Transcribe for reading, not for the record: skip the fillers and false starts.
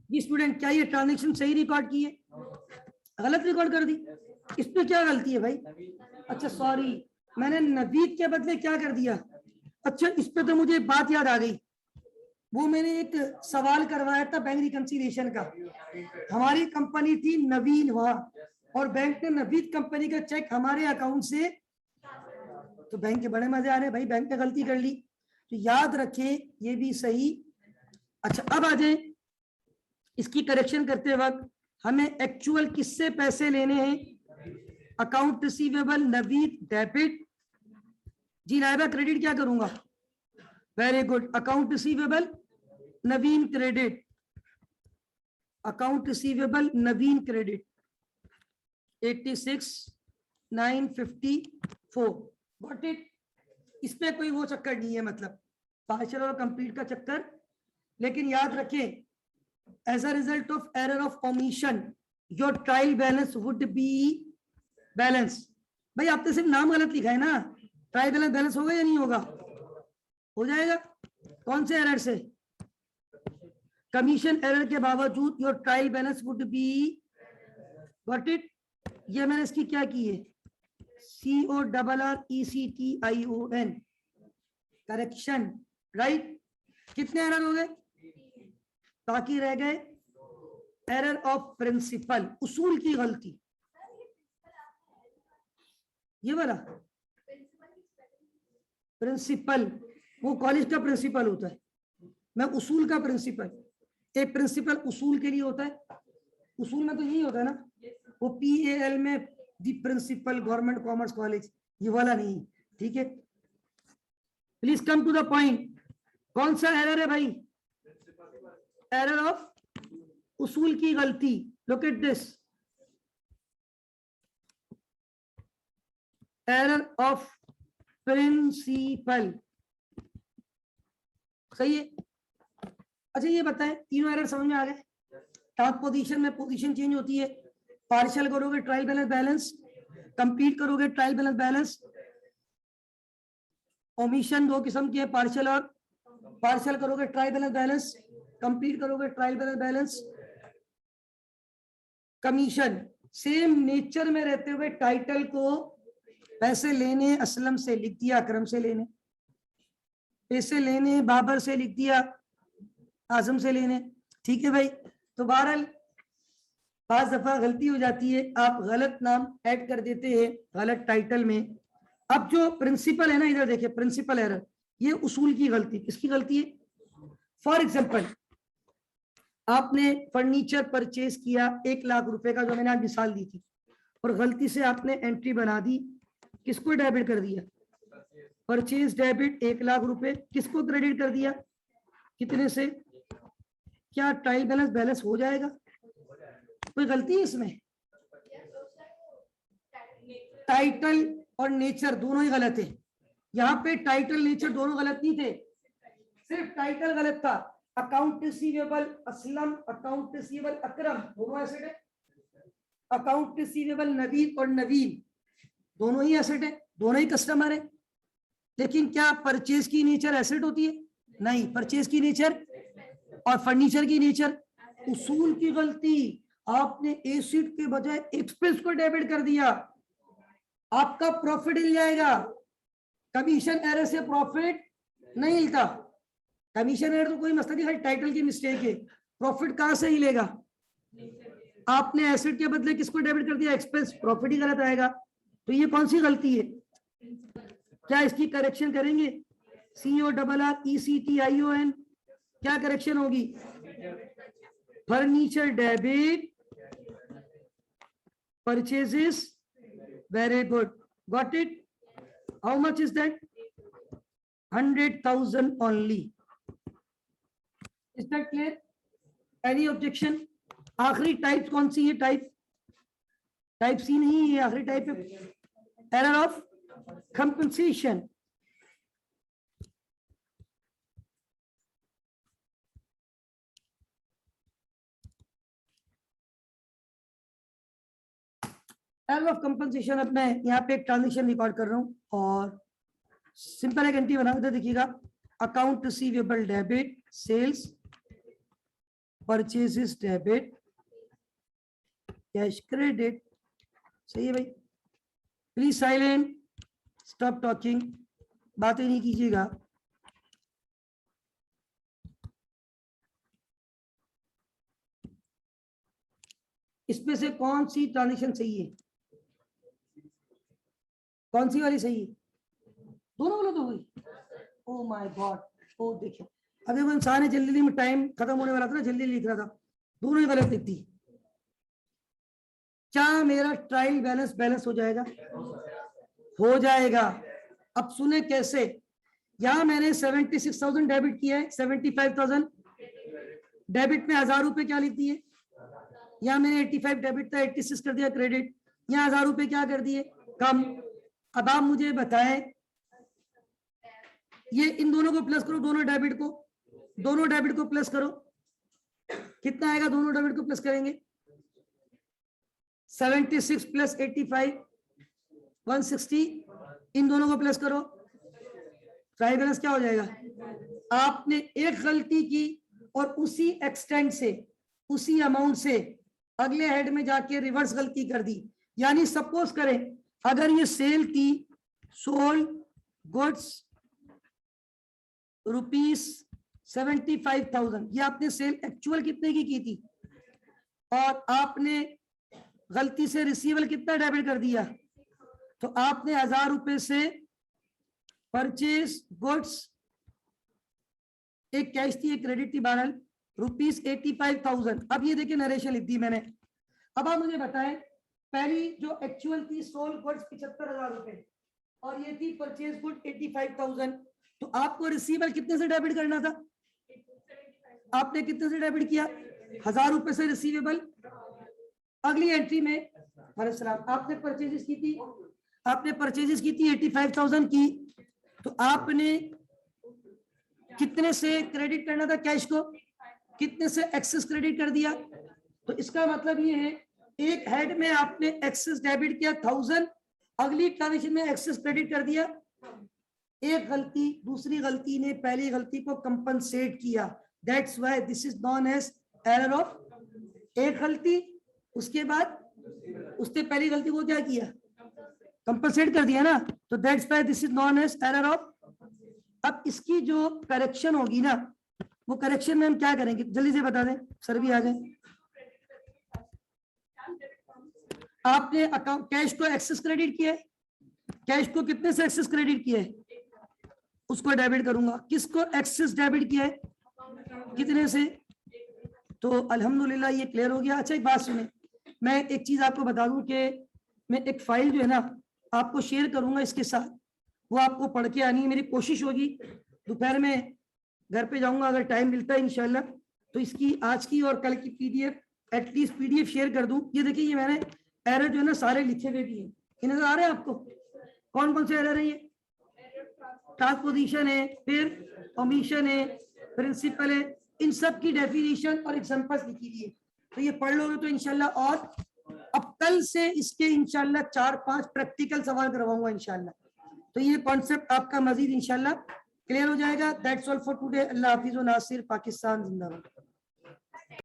ये स्टूडेंट, क्या ये ट्रांजेक्शन सही रिकॉर्ड की है? गलत रिकॉर्ड कर दी। इसमें क्या गलती है भाई? अच्छा सॉरी, मैंने नवीद के बदले क्या कर दिया? अच्छा, इस पे तो मुझे बात याद आ गई। वो मैंने एक सवाल करवाया था बैंक रिकंसिलिएशन का। हमारी कंपनी थी नवीन वहां, और बैंक ने नवीद कंपनी का चेक हमारे अकाउंट से, तो बैंक के बड़े मजे आ रहे भाई, बैंक ने गलती कर ली। तो याद रखें ये भी सही। अच्छा, अब आ जाए इसकी करेक्शन करते वक्त हमें एक्चुअल किससे पैसे लेने हैं? अकाउंट रिसीवेबल नवीद डेबिट, जी नायबा क्रेडिट क्या करूंगा? Very good, account receivable Naveen credit, account receivable Naveen credit 86,954। Got it? इसमें कोई वो चक्कर नहीं है, मतलब पार्शियल और कंप्लीट का चक्कर। लेकिन याद रखें, as a result of error of omission your trial balance would be balance. भाई आपने सिर्फ नाम गलत लिखा है ना, ट्रायल बैलेंस बैलेंस होगा या नहीं होगा? हो जाएगा। कौन से एरर से? कमीशन एरर के बावजूद your trial balance would B. Got it? ये मैंने इसकी क्या की है? CORRECTION, correction. राइट? कितने एरर हो गए? बाकी रह गए एरर ऑफ प्रिंसिपल, उसूल की गलती। ये वाला प्रिंसिपल वो कॉलेज का प्रिंसिपल होता है, मैं उसूल का प्रिंसिपल। एक प्रिंसिपल उसूल के लिए होता है, उसूल में तो यही होता है ना, वो PAL में the principal government commerce college, ये वाला नहीं। ठीक है, please come to the point. कौन सा एरर है भाई? एरर ऑफ उसूल की गलती। Look at this, error of principle. सही है? अच्छा ये बताएं, तीनों एरर समझ में आ गए? ट्रांसपोजिशन में पोजीशन चेंज होती है, पार्शियल करोगे ट्रायल बैलेंस बैलेंस, कंप्लीट करोगे ट्रायल बैलेंस बैलेंस। ओमिशन दो किस्म की है, पार्शियल और पार्शियल करोगे ट्रायल बैलेंस बैलेंस, कंप्लीट करोगे trial balance balance. Commission same nature में रहते हुए टाइटल को पैसे लेने असलम से लिख दिया अकरम से लेने, पैसे लेने बाबर से लिख दिया आजम से लेने। ठीक है भाई? तो बहरहाल पांच दफा गलती हो जाती है, आप गलत नाम ऐड कर देते हैं गलत टाइटल में। अब जो प्रिंसिपल है ना, इधर देखिए, प्रिंसिपल एरर, ये उसूल की गलती। किसकी गलती है? फॉर एग्जाम्पल, आपने फर्नीचर परचेज किया 1 लाख रुपए का, जो मैंने आज मिसाल दी थी, और गलती से आपने एंट्री बना दी, किसको डेबिट कर दिया? परचेज डेबिट 1 लाख रुपए। किसको क्रेडिट कर दिया? कितने से? क्या ट्रायल बैलेंस बैलेंस हो जाएगा? कोई गलती है इसमें? टाइटल और नेचर दोनों ही गलत है। यहाँ पे टाइटल नेचर दोनों गलत नहीं थे, सिर्फ टाइटल गलत था। Account receivable Aslam, account receivable Akram, दोनों एसेट है। अकाउंट रिसीवेबल नवीन और नवीन, दोनों ही एसेट है, दोनों ही कस्टमर है। लेकिन क्या परचेज की नेचर एसेट होती है? नहीं, परचेज की नेचर और फर्नीचर की नेचर। उसूल की गलती, आपने एसिड के बजाय एक्सपेंस को डेबिट कर दिया, आपका प्रॉफिट हिल जाएगा। कमीशन एरर से प्रॉफिट नहीं हिलता, कमीशन एरर तो कोई मसला नहीं, टाइटल की मिस्टेक है, प्रॉफिट कहां से हिलेगा? आपने एसिड के बदले किसको डेबिट कर दिया? एक्सपेंस, प्रॉफिट ही गलत आएगा। तो ये कौन सी गलती है? क्या इसकी करेक्शन करेंगे? CORRECTION, क्या करेक्शन होगी? Furniture debit purchases. Very good, got it? How much is that? 100,000 only. Is that clear? Any objection? आखिरी टाइप कौन सी है? टाइप C नहीं है, आखिरी टाइप है error of compensation. Error of compensation, अब मैं यहाँ पे एक ट्रांजेक्शन रिकॉर्ड कर रहा हूँ और सिंपल एक एंट्री बना के देखिएगा। Account receivable debit sales purchases debit, cash credit. सही है भाई, प्लीज साइलेंट, स्टॉप टॉकिंग, बातें नहीं कीजिएगा। इसमें से कौन सी ट्रांजेक्शन सही है, कौन सी वाली सही है? दोनों गलत हो गई। ओ माय गॉड, ओ देखिए अभी वो इंसान है जल्दी में, टाइम खत्म होने वाला था ना, जल्दी लिख रहा था, दोनों ही गलत लिखती। क्या मेरा ट्रायल बैलेंस बैलेंस हो जाएगा? हो जाएगा। अब सुने कैसे, यहां मैंने 76,000 डेबिट किया है, 75,000 डेबिट में 1000 रुपए क्या लिखती है, यहाँ मैंने 85 डेबिट था, 86 कर दिया क्रेडिट, यहाँ 1000 रुपए क्या कर दिए कम। अब आप मुझे बताएं, ये इन दोनों को प्लस करो, दोनों डेबिट को प्लस करो, कितना आएगा? दोनों डेबिट को प्लस करेंगे 76 प्लस 85 160, इन दोनों को प्लस करो, ट्रायल बैलेंस क्या हो जाएगा? आपने एक गलती की और उसी एक्सटेंट से, उसी अमाउंट से अगले हेड में जाके रिवर्स गलती कर दी। यानी सपोज करें अगर ये सेल थी सोल्ड गुड्स ₹75,000, ये आपने सेल एक्चुअल कितने की थी, और आपने गलती से रिसीवेबल कितना डेबिट कर दिया, तो आपने 1000 रुपए से परचेज गुड्स, एक कैश थी एक क्रेडिट थी, बहरहाल ₹85,000। अब ये देखिए नरेशन लिख दी मैंने। अब आप मुझे बताएं, पहली जो एक्चुअल थी सोल्ड गुड्स 75,000 रुपए और ये थी परचेज गुड 85,000, तो आपको रिसीवेबल कितने से डेबिट करना था? आपने कितने से डेबिट किया? 1000 रुपए से रिसीवेबल। अगली एंट्री में आपने परचेजेस की थी, 85,000 की, तो आपने कितने से क्रेडिट करना था कैश को, कितने से एक्सेस क्रेडिट कर दिया। तो इसका मतलब ये है एक हेड में आपने एक्सेस डेबिट किया 1000, अगली ट्रांजेक्शन में एक्सेस क्रेडिट कर दिया। एक गलती दूसरी गलती ने पहली गलती को कंपनसेट किया, that's why this is known as error of. एक गलती उसके बाद उसने पहली गलती को क्या किया, कंपनसेट कर दिया ना, तो that's why this is known as error of. अब इसकी जो करेक्शन होगी ना, वो करेक्शन में हम क्या करेंगे, जल्दी से बता दें, सर भी आ जाए। आपने अकाउंट कैश को एक्सेस क्रेडिट किया है, कैश को कितने से एक्सेस क्रेडिट किया है, उसको डेबिट करूंगा। किसको एक्सेस डेबिट किया है, कितने से, तो अल्हम्दुलिल्लाह ये क्लियर हो गया। अच्छा एक बात सुने, मैं एक चीज आपको बता दूं कि मैं एक फाइल जो है ना आपको शेयर करूंगा इसके साथ, वो आपको पढ़ के आनी है। मेरी कोशिश होगी दोपहर में घर पे जाऊंगा, अगर टाइम मिलता है इंशाल्लाह, तो इसकी आज की और कल की पीडीएफ, एटलीस्ट पीडीएफ शेयर कर दूं। ये देखिए ये मैंने एरर जो है ना सारे लिखे हुए भी हैं, ये नजर आ रहे हैं आपको? कौन कौन से एरर है? ये ट्रांसपोजिशन है, फिर ओमिशन है, प्रिंसिपल है, इन सब की डेफिनेशन और एग्जांपल्स लिखी हुई है। तो ये पढ़ लोगे तो इंशाल्लाह। और अब कल से इसके इंशाल्लाह 4-5 प्रैक्टिकल सवाल करवाऊंगा इंशाल्लाह, तो ये कॉन्सेप्ट आपका मजीद इंशाल्लाह क्लियर हो जाएगा। That's all for today. अल्लाह हाफिज व नासिर, पाकिस्तान जिंदाबाद।